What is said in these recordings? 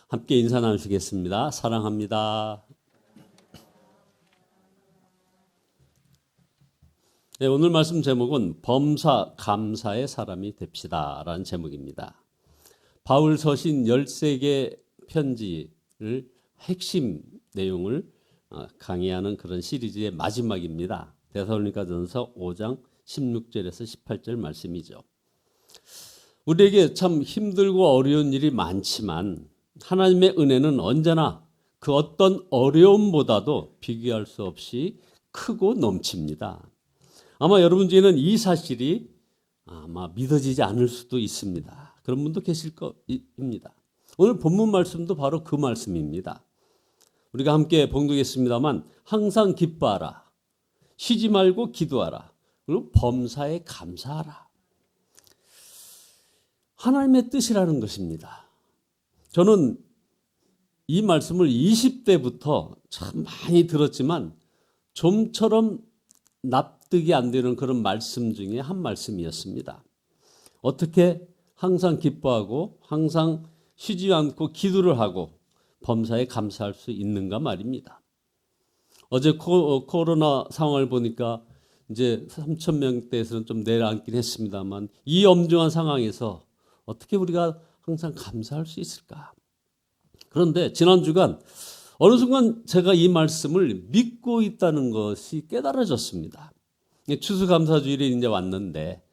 함께 인사 나누시겠습니다. 사랑합니다. 네, 오늘 말씀 제목은 범사 감사의 사람이 됩시다 라는 제목입니다. 바울 서신 13개 편지를 핵심 내용을 강의하는 그런 시리즈의 마지막입니다. 데살로니가전서 5장 16절에서 18절 말씀이죠. 우리에게 참 힘들고 어려운 일이 많지만 하나님의 은혜는 언제나 그 어떤 어려움보다도 비교할 수 없이 크고 넘칩니다. 아마 여러분 중에는 이 사실이 아마 믿어지지 않을 수도 있습니다. 그런 분도 계실 겁니다. 오늘 본문 말씀도 바로 그 말씀입니다. 우리가 함께 봉독했습니다만 항상 기뻐하라, 쉬지 말고 기도하라, 그리고 범사에 감사하라. 하나님의 뜻이라는 것입니다. 저는 이 말씀을 20대부터 참 많이 들었지만 좀처럼 납득이 안 되는 그런 말씀 중에 한 말씀이었습니다. 어떻게 항상 기뻐하고 항상 쉬지 않고 기도를 하고 범사에 감사할 수 있는가 말입니다. 어제 코로나 상황을 보니까 이제 3,000명대에서는 좀 내려앉긴 했습니다만 이 엄중한 상황에서 어떻게 우리가 항상 감사할 수 있을까? 그런데 지난 주간 어느 순간 제가 이 말씀을 믿고 있다는 것이 깨달아졌습니다. 추수감사주일이 이제 왔는데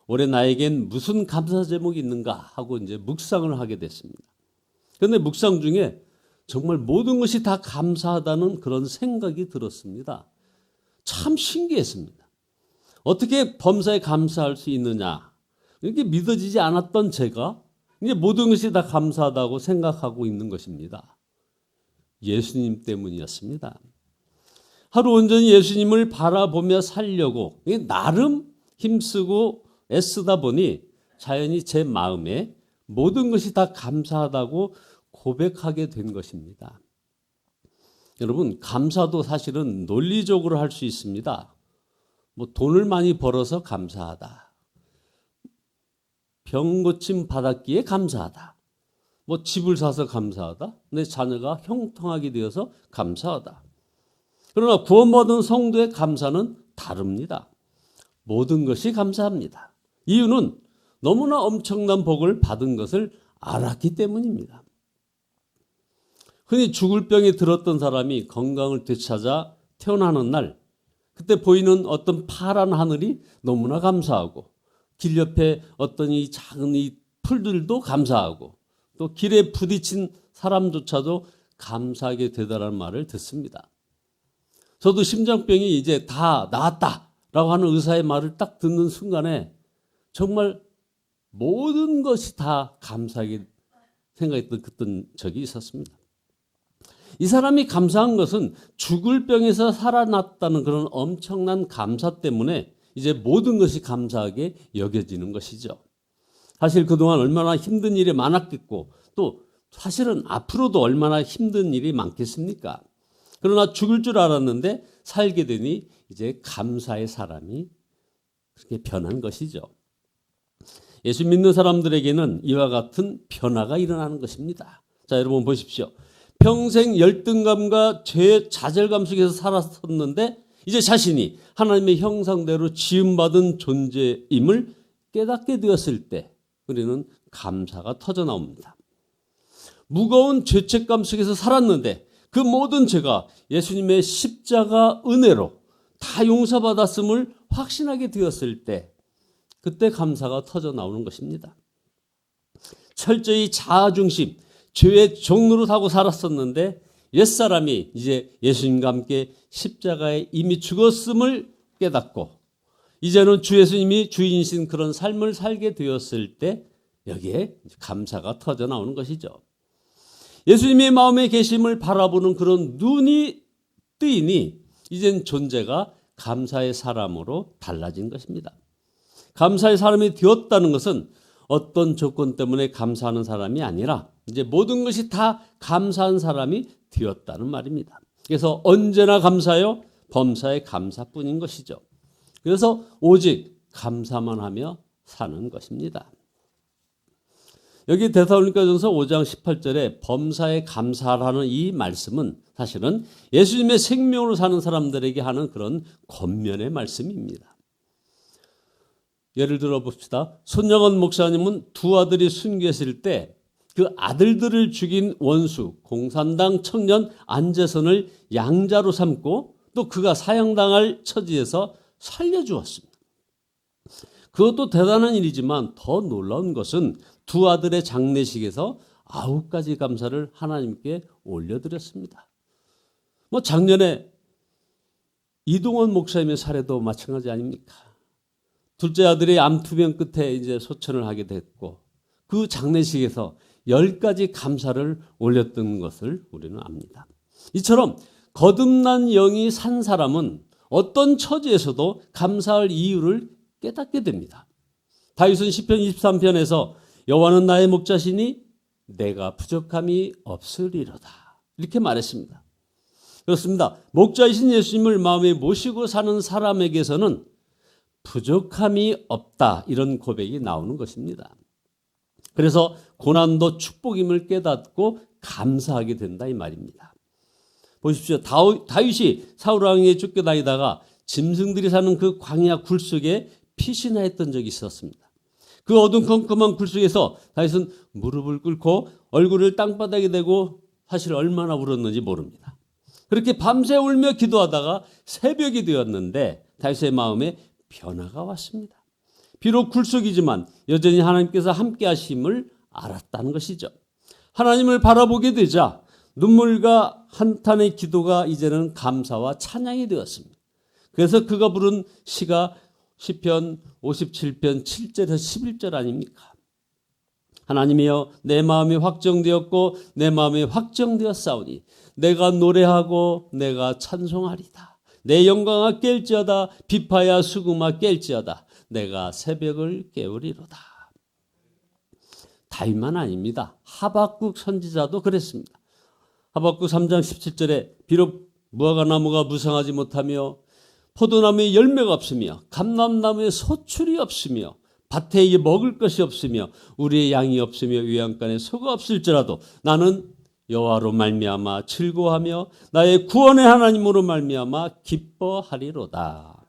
올해 나에겐 무슨 감사 제목이 있는가 하고 이제 묵상을 하게 됐습니다. 그런데 묵상 중에 정말 모든 것이 다 감사하다는 그런 생각이 들었습니다. 참 신기했습니다. 어떻게 범사에 감사할 수 있느냐? 이렇게 믿어지지 않았던 제가 이제 모든 것이 다 감사하다고 생각하고 있는 것입니다. 예수님 때문이었습니다. 하루 온전히 예수님을 바라보며 살려고 나름 힘쓰고 애쓰다 보니 자연히 제 마음에 모든 것이 다 감사하다고 고백하게 된 것입니다. 여러분, 감사도 사실은 논리적으로 할 수 있습니다. 돈을 많이 벌어서 감사하다. 병 고침 받았기에 감사하다. 집을 사서 감사하다. 내 자녀가 형통하게 되어서 감사하다. 그러나 구원받은 성도의 감사는 다릅니다. 모든 것이 감사합니다. 이유는 너무나 엄청난 복을 받은 것을 알았기 때문입니다. 흔히 죽을 병이 들었던 사람이 건강을 되찾아 태어나는 날, 그때 보이는 어떤 파란 하늘이 너무나 감사하고 길 옆에 어떤 이 작은 이 풀들도 감사하고 또 길에 부딪힌 사람조차도 감사하게 되더라는 말을 듣습니다. 저도 심장병이 이제 다 나았다라고 하는 의사의 말을 딱 듣는 순간에 정말 모든 것이 다 감사하게 생각했던 그런 적이 있었습니다. 이 사람이 감사한 것은 죽을 병에서 살아났다는 그런 엄청난 감사 때문에 이제 모든 것이 감사하게 여겨지는 것이죠. 사실 그동안 얼마나 힘든 일이 많았겠고 또 사실은 앞으로도 얼마나 힘든 일이 많겠습니까? 그러나 죽을 줄 알았는데 살게 되니 이제 감사의 사람이 그렇게 변한 것이죠. 예수 믿는 사람들에게는 이와 같은 변화가 일어나는 것입니다. 자, 여러분 보십시오. 평생 열등감과 죄의 좌절감 속에서 살았었는데 이제 자신이 하나님의 형상대로 지음받은 존재임을 깨닫게 되었을 때 우리는 감사가 터져 나옵니다. 무거운 죄책감 속에서 살았는데 그 모든 죄가 예수님의 십자가 은혜로 다 용서받았음을 확신하게 되었을 때 그때 감사가 터져 나오는 것입니다. 철저히 자아중심, 죄의 종로로 타고 살았었는데 옛사람이 이제 예수님과 함께 십자가에 이미 죽었음을 깨닫고 이제는 주 예수님이 주인이신 그런 삶을 살게 되었을 때 여기에 감사가 터져 나오는 것이죠. 예수님의 마음에 계심을 바라보는 그런 눈이 뜨이니 이젠 존재가 감사의 사람으로 달라진 것입니다. 감사의 사람이 되었다는 것은 어떤 조건 때문에 감사하는 사람이 아니라 이제 모든 것이 다 감사한 사람이 되었다는 말입니다. 그래서 언제나 감사요, 범사에 감사뿐인 것이죠. 그래서 오직 감사만 하며 사는 것입니다. 여기 데살로니가전서 5장 18절에 범사에 감사하라는 이 말씀은 사실은 예수님의 생명으로 사는 사람들에게 하는 그런 권면의 말씀입니다. 예를 들어 봅시다. 손영원 목사님은 두 아들이 순교했을 때 그 아들들을 죽인 원수 공산당 청년 안재선을 양자로 삼고 또 그가 사형당할 처지에서 살려주었습니다. 그것도 대단한 일이지만 더 놀라운 것은 두 아들의 장례식에서 9가지 감사를 하나님께 올려드렸습니다. 작년에 이동원 목사님의 사례도 마찬가지 아닙니까? 둘째 아들이 암투병 끝에 이제 소천을 하게 됐고 그 장례식에서 10가지 감사를 올렸던 것을 우리는 압니다. 이처럼 거듭난 영이 산 사람은 어떤 처지에서도 감사할 이유를 깨닫게 됩니다. 다윗은 시편 23편에서 여호와는 나의 목자시니 내가 부족함이 없으리로다 이렇게 말했습니다. 그렇습니다. 목자이신 예수님을 마음에 모시고 사는 사람에게서는 부족함이 없다 이런 고백이 나오는 것입니다. 그래서 고난도 축복임을 깨닫고 감사하게 된다 이 말입니다. 보십시오. 다윗이 사울 왕에게 쫓겨다니다가 짐승들이 사는 그 광야 굴 속에 피신하였던 적이 있었습니다. 그 어둠컴컴한 굴 속에서 다윗은 무릎을 꿇고 얼굴을 땅바닥에 대고 사실 얼마나 울었는지 모릅니다. 그렇게 밤새 울며 기도하다가 새벽이 되었는데 다윗의 마음에 변화가 왔습니다. 비록 굴속이지만 여전히 하나님께서 함께 하심을 알았다는 것이죠. 하나님을 바라보게 되자 눈물과 한탄의 기도가 이제는 감사와 찬양이 되었습니다. 그래서 그가 부른 시가 시편 57편 7절에서 11절 아닙니까? 하나님이여 내 마음이 확정되었고 내 마음이 확정되었사오니 내가 노래하고 내가 찬송하리다. 내 영광아 깰지어다 비파야 수금아 깰지어다 내가 새벽을 깨우리로다. 다윗만 아닙니다. 하박국 선지자도 그랬습니다. 하박국 3장 17절에 비록 무화과나무가 무성하지 못하며 포도나무에 열매가 없으며 감람나무에 소출이 없으며 밭에 먹을 것이 없으며 우리의 양이 없으며 외양간에 소가 없을지라도 나는 여호와로 말미암아 즐거워하며 나의 구원의 하나님으로 말미암아 기뻐하리로다.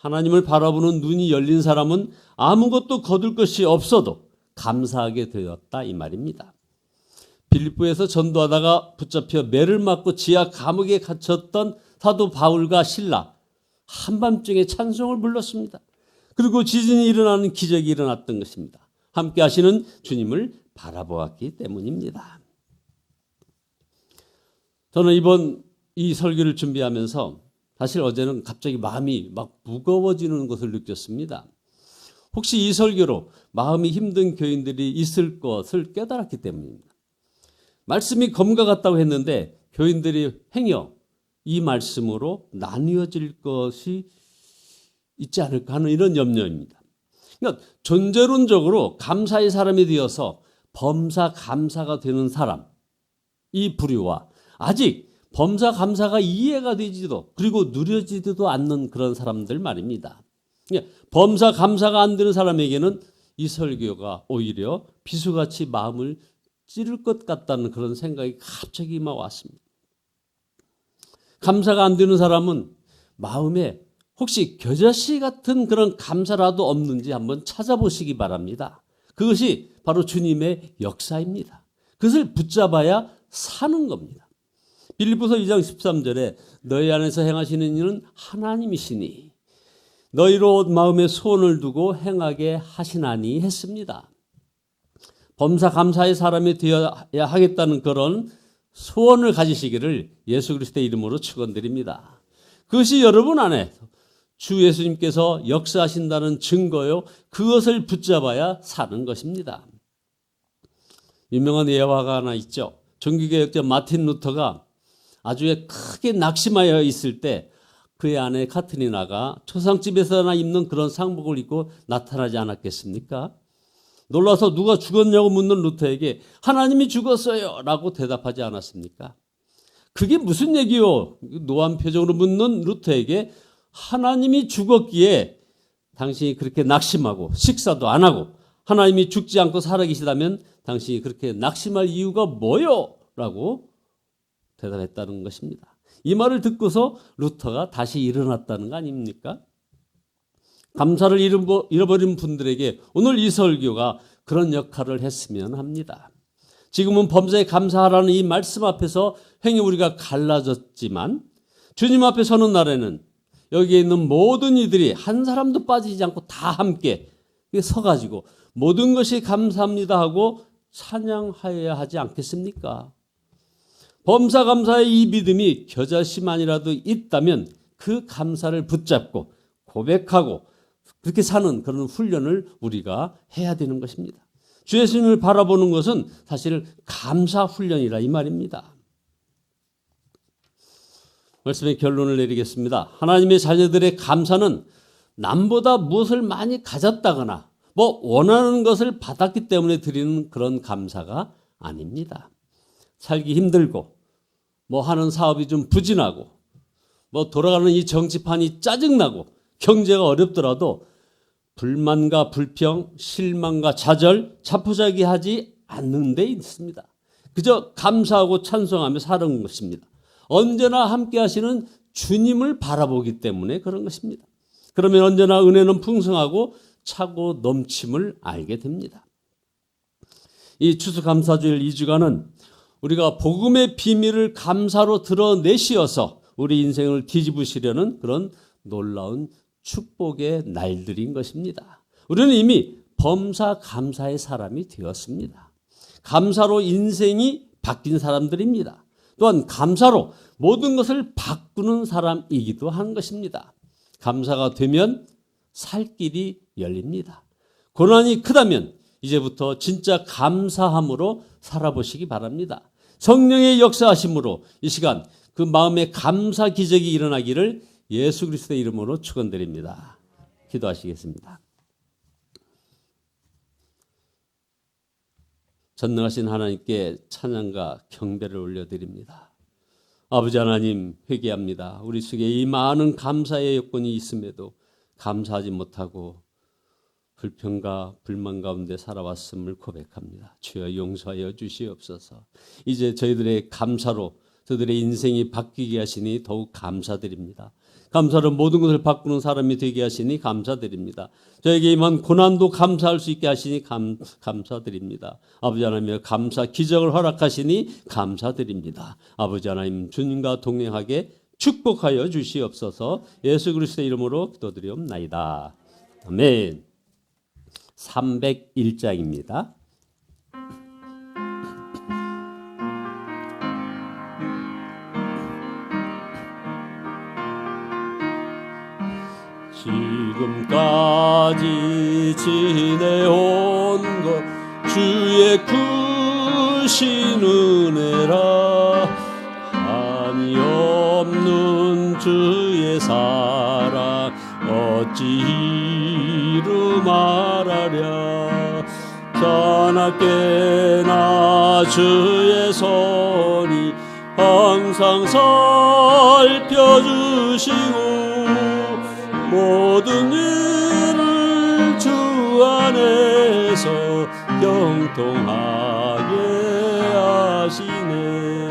하나님을 바라보는 눈이 열린 사람은 아무것도 거둘 것이 없어도 감사하게 되었다 이 말입니다. 빌립보에서 전도하다가 붙잡혀 매를 맞고 지하 감옥에 갇혔던 사도 바울과 실라 한밤중에 찬송을 불렀습니다. 그리고 지진이 일어나는 기적이 일어났던 것입니다. 함께 하시는 주님을 바라보았기 때문입니다. 저는 이번 이 설교를 준비하면서 사실 어제는 갑자기 마음이 막 무거워지는 것을 느꼈습니다. 혹시 이 설교로 마음이 힘든 교인들이 있을 것을 깨달았기 때문입니다. 말씀이 검과 같다고 했는데 교인들이 행여 이 말씀으로 나뉘어질 것이 있지 않을까 하는 이런 염려입니다. 그러니까 존재론적으로 감사의 사람이 되어서 범사 감사가 되는 사람, 이 부류와 아직 범사 감사가 이해가 되지도 그리고 누려지지도 않는 그런 사람들 말입니다. 범사 감사가 안 되는 사람에게는 이 설교가 오히려 비수같이 마음을 찌를 것 같다는 그런 생각이 갑자기 막 왔습니다. 감사가 안 되는 사람은 마음에 혹시 겨자씨 같은 그런 감사라도 없는지 한번 찾아보시기 바랍니다. 그것이 바로 주님의 역사입니다. 그것을 붙잡아야 사는 겁니다. 빌립보서 2장 13절에 너희 안에서 행하시는 이는 하나님이시니 너희로 마음에 소원을 두고 행하게 하시나니 했습니다. 범사 감사의 사람이 되어야 하겠다는 그런 소원을 가지시기를 예수 그리스도의 이름으로 축원드립니다. 그것이 여러분 안에 주 예수님께서 역사하신다는 증거요. 그것을 붙잡아야 사는 것입니다. 유명한 예화가 하나 있죠. 종교개혁자 마틴 루터가 아주 크게 낙심하여 있을 때 그의 아내 카트리나가 초상집에서나 입는 그런 상복을 입고 나타나지 않았겠습니까? 놀라서 누가 죽었냐고 묻는 루터에게 하나님이 죽었어요 라고 대답하지 않았습니까? 그게 무슨 얘기요? 노한 표정으로 묻는 루터에게 하나님이 죽었기에 당신이 그렇게 낙심하고 식사도 안 하고 하나님이 죽지 않고 살아계시다면 당신이 그렇게 낙심할 이유가 뭐요? 라고 대답했다는 것입니다. 이 말을 듣고서 루터가 다시 일어났다는 거 아닙니까? 감사를 잃어버린 분들에게 오늘 이 설교가 그런 역할을 했으면 합니다. 지금은 범사에 감사하라는 이 말씀 앞에서 행여 우리가 갈라졌지만 주님 앞에 서는 날에는 여기에 있는 모든 이들이 한 사람도 빠지지 않고 다 함께 서가지고 모든 것이 감사합니다 하고 찬양하여야 하지 않겠습니까? 범사 감사의 이 믿음이 겨자씨만이라도 있다면 그 감사를 붙잡고 고백하고 그렇게 사는 그런 훈련을 우리가 해야 되는 것입니다. 주 예수님을 바라보는 것은 사실 감사 훈련이라 이 말입니다. 말씀의 결론을 내리겠습니다. 하나님의 자녀들의 감사는 남보다 무엇을 많이 가졌다거나 원하는 것을 받았기 때문에 드리는 그런 감사가 아닙니다. 살기 힘들고 하는 사업이 좀 부진하고 돌아가는 이 정치판이 짜증나고 경제가 어렵더라도 불만과 불평, 실망과 좌절, 자포자기하지 않는 데 있습니다. 그저 감사하고 찬송하며 사는 것입니다. 언제나 함께 하시는 주님을 바라보기 때문에 그런 것입니다. 그러면 언제나 은혜는 풍성하고 차고 넘침을 알게 됩니다. 이 추수감사주일 2주간은 우리가 복음의 비밀을 감사로 드러내시어서 우리 인생을 뒤집으시려는 그런 놀라운 축복의 날들인 것입니다. 우리는 이미 범사 감사의 사람이 되었습니다. 감사로 인생이 바뀐 사람들입니다. 또한 감사로 모든 것을 바꾸는 사람이기도 한 것입니다. 감사가 되면 살 길이 열립니다. 고난이 크다면 이제부터 진짜 감사함으로 살아보시기 바랍니다. 성령의 역사하심으로 이 시간 그 마음에 감사 기적이 일어나기를 예수 그리스도의 이름으로 축원드립니다. 기도하시겠습니다. 전능하신 하나님께 찬양과 경배를 올려드립니다. 아버지 하나님, 회개합니다. 우리 속에 이 많은 감사의 여건이 있음에도 감사하지 못하고 불평과 불만 가운데 살아왔음을 고백합니다. 주여 용서하여 주시옵소서. 이제 저희들의 감사로 저들의 인생이 바뀌게 하시니 더욱 감사드립니다. 감사로 모든 것을 바꾸는 사람이 되게 하시니 감사드립니다. 저에게 임한 고난도 감사할 수 있게 하시니 감사드립니다. 아버지 하나님, 감사 기적을 허락하시니 감사드립니다. 아버지 하나님, 주님과 동행하게 축복하여 주시옵소서. 예수 그리스도의 이름으로 기도드리옵나이다. 아멘. 301장입니다. 지금까지 지내온 것 주의 크신 은혜라. 한이 없는 주의 사랑 어찌 이루 말하랴. 자나깨나 주의 손이 항상 살펴주시고 모든 일을 주 안에서 형통하게 하시네.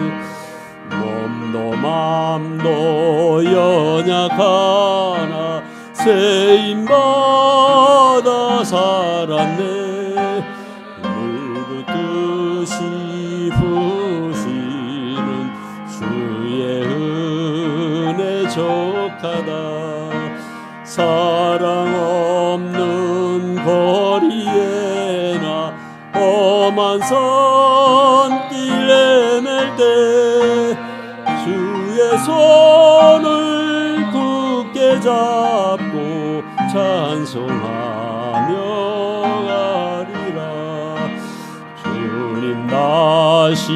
몸도 맘도 연약하나 세임받아 살았네. 물붓듯이 부시는 주의 은혜 족하다. 사랑 없는 거리에나 험한 산길 헤맬 때 주의 손을 굳게 잡고 찬송하며 가리라. 주님 다시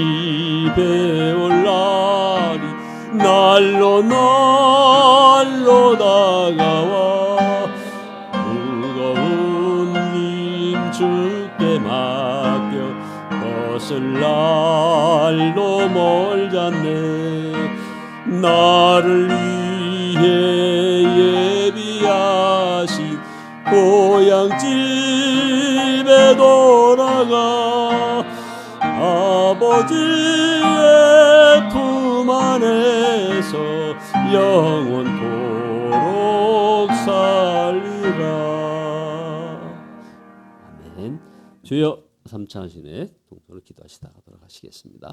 배울 날이 날로 다가와. 주께 맡겨 벗을 날로 멀잖네. 나를 위해 예비하신 고향집에 아버지의 품 안에서 영원토록 살리라. 아멘. 주여, 삼창하시네 동서로 기도하시다가 돌아가시겠습니다.